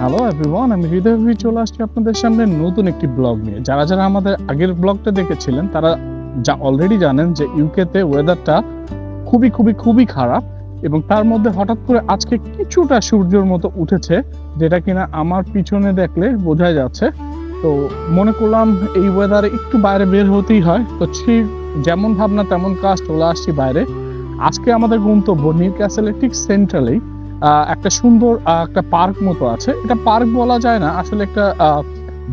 Hello everyone, আমি হৃদয় চলে আসছি আপনাদের সামনে নতুন একটি ব্লগ নিয়ে। যারা যারা আমাদের আগের ব্লগটা দেখেছিলেন তারা অলরেডি জানেন যে ইউকেতে ওয়েদারটা খুবই খুবই খুবই খারাপ, এবং তার মধ্যে হঠাৎ করে আজকে কিছুটা সূর্যের মতো উঠেছে, যেটা কিনা আমার পিছনে দেখলে বোঝা যাচ্ছে। তো মনে করলাম এই ওয়েদারে একটু বাইরে বের হতেই হয়, তো ঠিক যেমন ভাবনা তেমন কাজ, চলে আসছি বাইরে। আজকে আমাদের গন্তব্য নিউ ক্যাসেলের ঠিক সেন্ট্রালেই একটা সুন্দর একটা পার্ক মতো আছে। এটা পার্ক বলা যায় না, আসলে একটা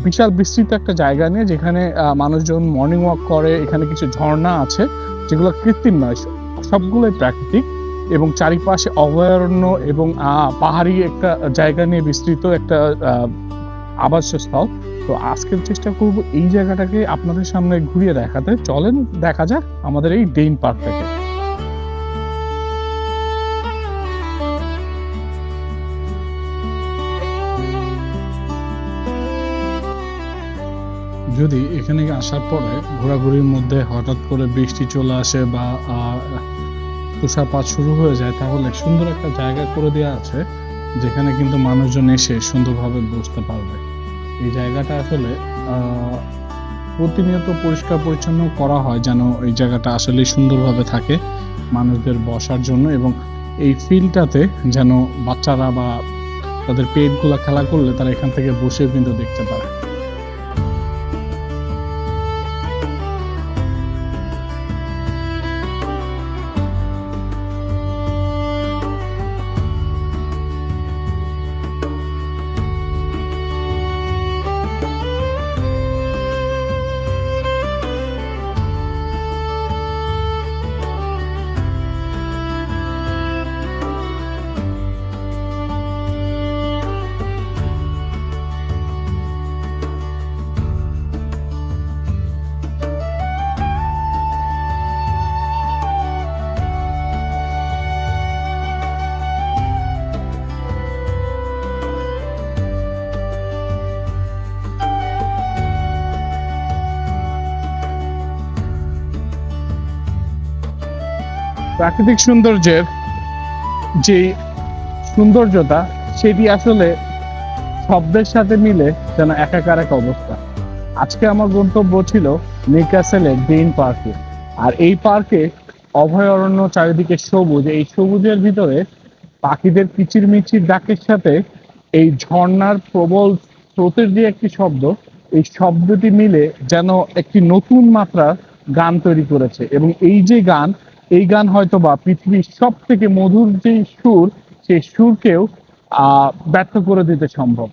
বিশাল বিস্তৃত একটা জায়গা নিয়ে, যেখানে মানুষজন মর্নিং ওয়াক করে। এখানে কিছু ঝর্ণা আছে যেগুলো কৃত্রিম নয়, সবগুলোই প্রাকৃতিক, এবং চারিপাশে অভয়ারণ্য এবং পাহাড়ি একটা জায়গা নিয়ে বিস্তৃত একটা আবাসস্থল। তো আজকের চেষ্টা করব এই জায়গাটাকে আপনাদের সামনে ঘুরিয়ে দেখাতে। চলেন দেখা যাক আমাদের এই ডেইন পার্কটাকে। যদি এখানে আসার পরে ঘোরাঘুরির মধ্যে হঠাৎ করে বৃষ্টি চলে আসে বা তুষারপাত শুরু হয়ে যায়, তাহলে সুন্দর একটা জায়গা করে দেওয়া আছে যেখানে কিন্তু মানুষজন এসে সুন্দরভাবে বসতে পারবে। এই জায়গাটা আসলে প্রতিনিয়ত পরিষ্কার পরিচ্ছন্ন করা হয় যেন এই জায়গাটা আসলে সুন্দরভাবে থাকে মানুষদের বসার জন্য, এবং এই ফিল্ডটাতে যেন বাচ্চারা বা তাদের পেটগুলা খেলা করলে তারা এখান থেকে বসেও কিন্তু দেখতে পারে। প্রাকৃতিক সৌন্দর্যের যে সৌন্দর্যতা, সেটি আসলে শব্দের সাথে মিলে যেন একাকার এক অবস্থা। আজকে আমার গন্তব্য ছিল নিউক্যাসলের ডেইন পার্কে। আর এই পার্কে অভয়ারণ্য, চারিদিকে সবুজ, এই সবুজের ভিতরে পাখিদের কিচিরমিচির ডাকের সাথে এই ঝর্ণার প্রবল স্রোতের যে একটি শব্দ, এই শব্দটি মিলে যেন একটি নতুন মাত্রার গান তৈরি করেছে। এবং এই যে গান, এই গান হয়তো বা পৃথিবীর সব থেকে মধুর যে সুর, সেই সুরকেও ব্যর্থ করে দিতে সম্ভব।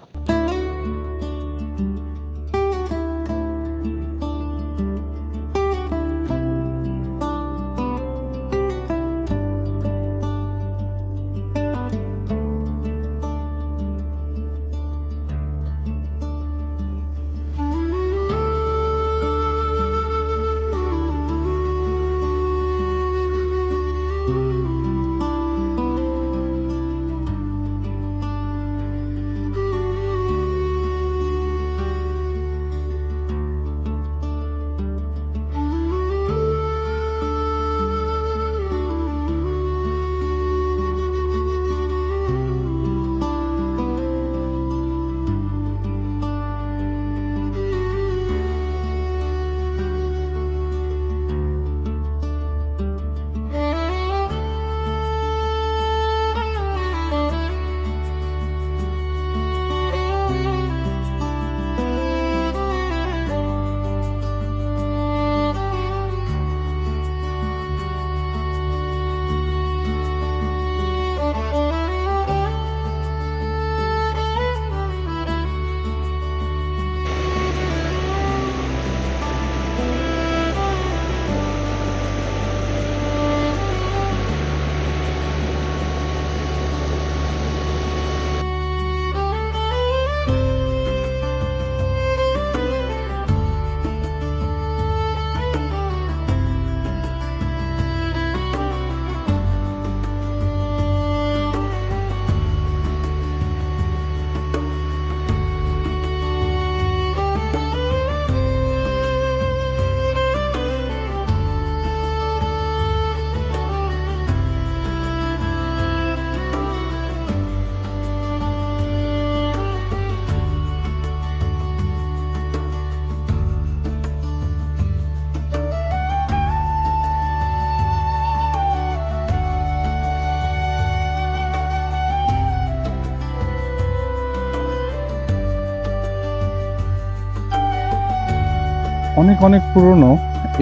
অনেক অনেক পুরনো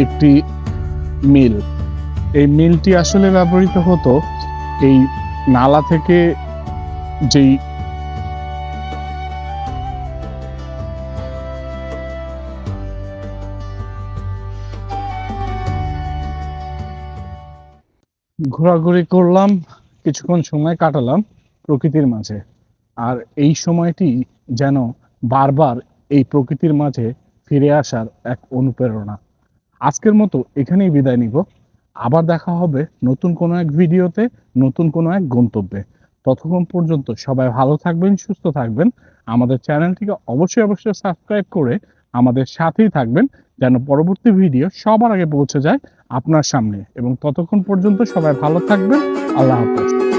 একটি মিল। এই মিলটি আসলে ব্যবহৃত হতো এই নালা থেকে যেই ঘোরাঘুরি করলাম, কিছুক্ষণ সময় কাটালাম প্রকৃতির মাঝে। আর এই সময়টি যেন বারবার এই প্রকৃতির মাঝে ফিরে আসার এক অনুপ্রেরণা। আজকের মতো এখানেই বিদায় নিব। আবার দেখা হবে নতুন কোনো এক ভিডিওতে, নতুন কোনো এক গন্তব্যে। ততক্ষণ পর্যন্ত সবাই ভালো থাকবেন, সুস্থ থাকবেন। আমাদের চ্যানেলটিকে অবশ্যই অবশ্যই সাবস্ক্রাইব করে আমাদের সাথেই থাকবেন, যেন পরবর্তী ভিডিও সবার আগে পৌঁছে যায় আপনার সামনে। এবং ততক্ষণ পর্যন্ত সবাই ভালো থাকবেন। আল্লাহ হাফেজ।